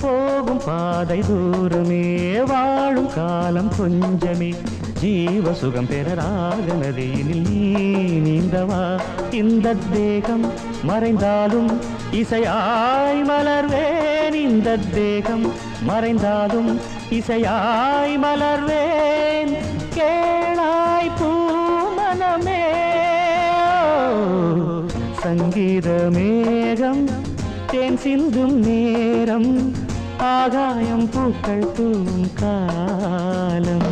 போகும் பாதை தூரமே வாழும் காலம் கொஞ்சமே ஜீவ சுகம் பெற ராக நதியினில் நீ நீந்தவா இந்த தேகம் மறைந்தாலும் இசையாய் மலர்வேன் இந்த தேகம் மறைந்தாலும் இசையாய் மலர்வேன் கேளாய் பூமனமே சங்கீத மேகம் தேன் சிந்தும் நேரம் ஆகாயம் பூக்கள் தூவும் காலம்